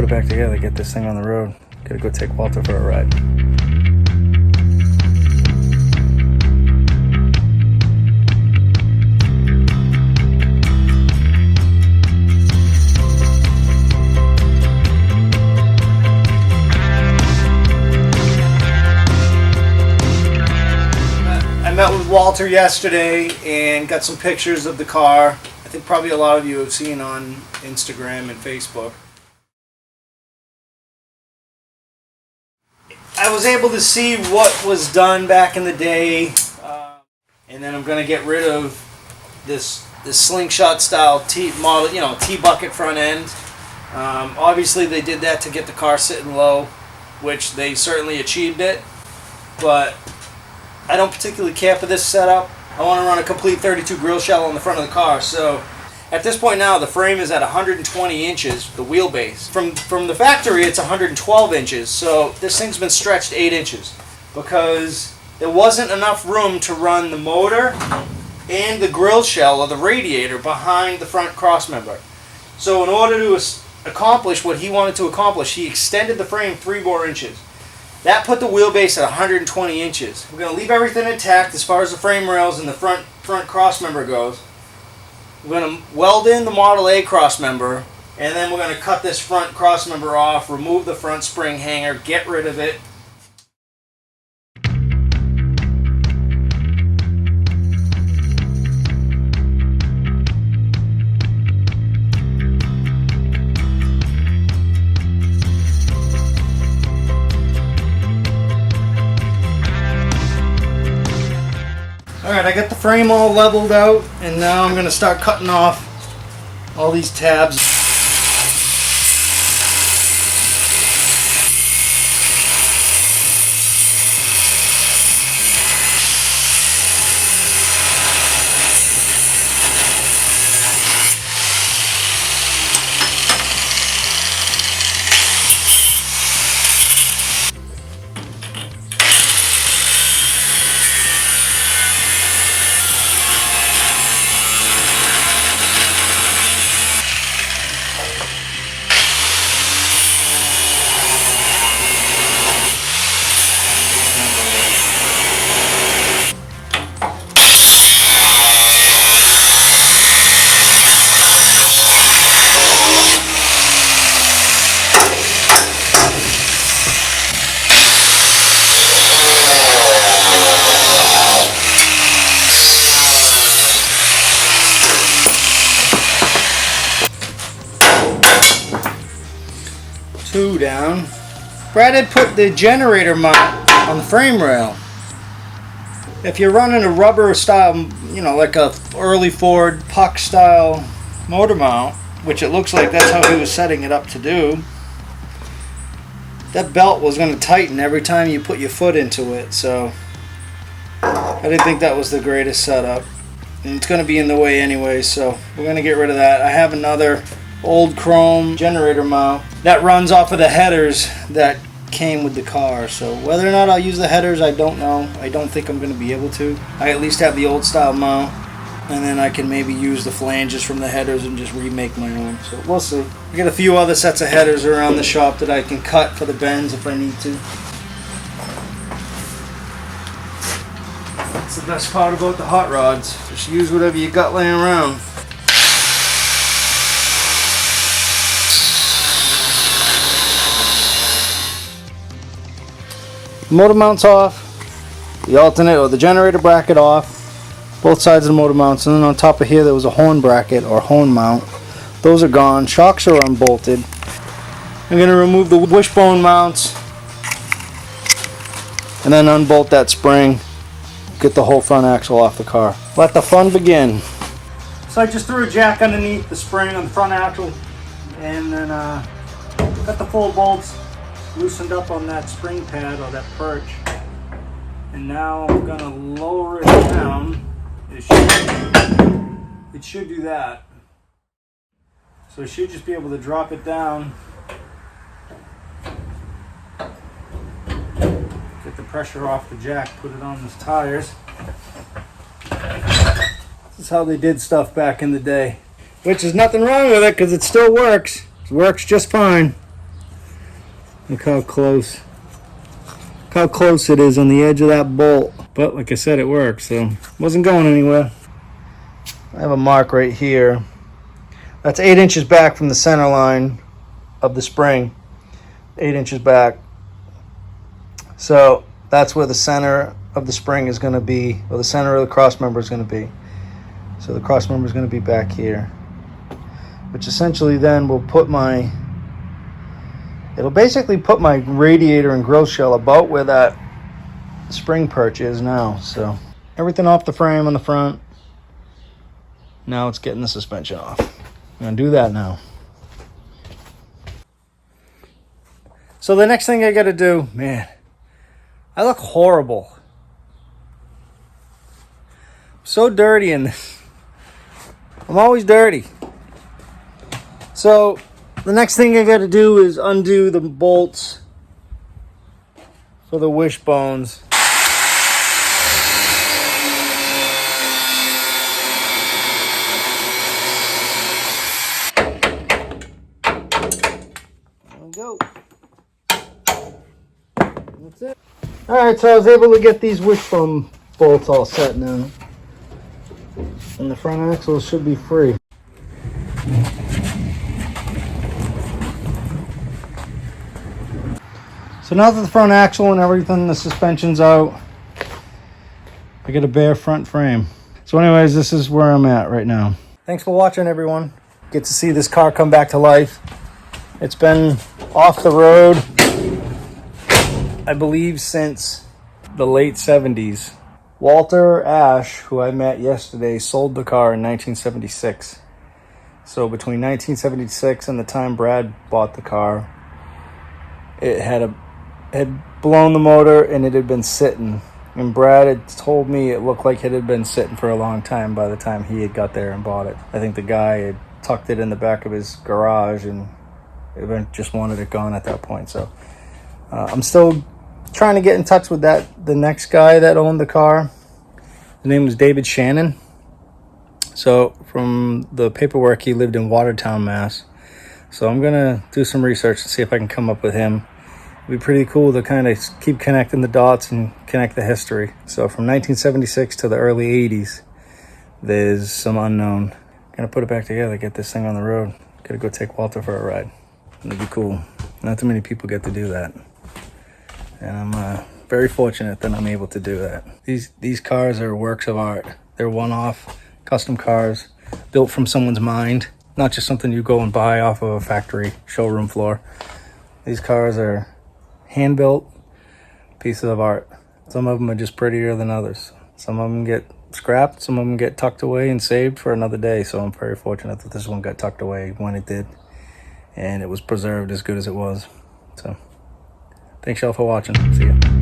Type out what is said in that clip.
put it back together, get this thing on the road. Gotta go take Walter for a ride. I met with Walter yesterday and got some pictures of the car. I think probably a lot of you have seen on Instagram and Facebook. I was able to see what was done back in the day, and then I'm going to get rid of this slingshot style T model, T-bucket front end. Obviously they did that to get the car sitting low, which they certainly achieved it, but I don't particularly care for this setup. I want to run a complete 32 grill shell on the front of the car. So at this point now, the frame is at 120 inches, the wheelbase. From the factory, it's 112 inches. So this thing's been stretched 8 inches because there wasn't enough room to run the motor and the grill shell or the radiator behind the front crossmember. So in order to accomplish what he wanted to accomplish, he extended the frame 3 more inches. That put the wheelbase at 120 inches. We're going to leave everything intact as far as the frame rails and the front crossmember goes. We're going to weld in the Model A crossmember, and then we're going to cut this front crossmember off, remove the front spring hanger, get rid of it. Alright, I got the frame all leveled out, and now I'm going to start cutting off all these tabs. Two down. Brad had put the generator mount on the frame rail. If you're running a rubber style, like a early Ford puck style motor mount, which it looks like that's how he was setting it up to do, that belt was going to tighten every time you put your foot into it, so I didn't think that was the greatest setup. And it's going to be in the way anyway, so we're going to get rid of that. I have another old chrome generator mount that runs off of the headers that came with the car, so whether or not I'll use the headers, I don't know. I don't think I'm going to be able to. I at least have the old style mount, and then I can maybe use the flanges from the headers and just remake my own, so we'll see. I got a few other sets of headers around the shop that I can cut for the bends if I need to. That's the best part about the hot rods. Just use whatever you got laying around. Motor mounts off, the alternate or the generator bracket off, both sides of the motor mounts, and then on top of here there was a horn bracket or horn mount. Those are gone. Shocks are unbolted. I'm going to remove the wishbone mounts and then unbolt that spring, get the whole front axle off the car. Let the fun begin. So I just threw a jack underneath the spring on the front axle, and then got the full bolts loosened up on that spring pad or that perch, and now I'm gonna lower it down. It should do that. So I should just be able to drop it down, get the pressure off the jack, put it on the tires. This is how they did stuff back in the day, which is nothing wrong with it because it still works. It works just fine. Look how close it is on the edge of that bolt. But like I said, it works, so wasn't going anywhere. I have a mark right here. That's 8 inches back from the center line of the spring. 8 inches back. So that's where the center of the spring is going to be, or the center of the cross member is going to be. So the cross member is going to be back here, which essentially then will put my, it'll basically put my radiator and grill shell about where that spring perch is now. So everything off the frame on the front. Now it's getting the suspension off. I'm going to do that now. So the next thing I got to do, man, I look horrible. I'm so dirty in this. I'm always dirty. So the next thing I got to do is undo the bolts for the wishbones. There we go. That's it. Alright, so I was able to get these wishbone bolts all set now. And the front axle should be free. So now that the front axle and everything, the suspension's out, I got a bare front frame. So anyways, this is where I'm at right now. Thanks for watching, everyone. Get to see this car come back to life. It's been off the road, I believe, since the late 70s. Walter Ash, who I met yesterday, sold the car in 1976. So between 1976 and the time Brad bought the car, it had blown the motor and it had been sitting. And Brad had told me it looked like it had been sitting for a long time by the time he had got there and bought it. I think the guy had tucked it in the back of his garage and just wanted it gone at that point. So I'm still trying to get in touch with the next guy that owned the car. His name was David Shannon. So from the paperwork, he lived in Watertown, Mass. So I'm gonna do some research to see if I can come up with him. It'd be pretty cool to kind of keep connecting the dots and connect the history. So from 1976 to the early 80s, there's some unknown. Gonna put it back together, get this thing on the road. Gotta go take Walter for a ride. It'd be cool. Not too many people get to do that. And I'm very fortunate that I'm able to do that. These cars are works of art. They're one-off, custom cars, built from someone's mind. Not just something you go and buy off of a factory showroom floor. These cars are hand-built pieces of art. Some of them are just prettier than others. Some of them get scrapped, some of them get tucked away and saved for another day. So I'm very fortunate that this one got tucked away when it did. And it was preserved as good as it was. So thanks y'all for watching. See ya.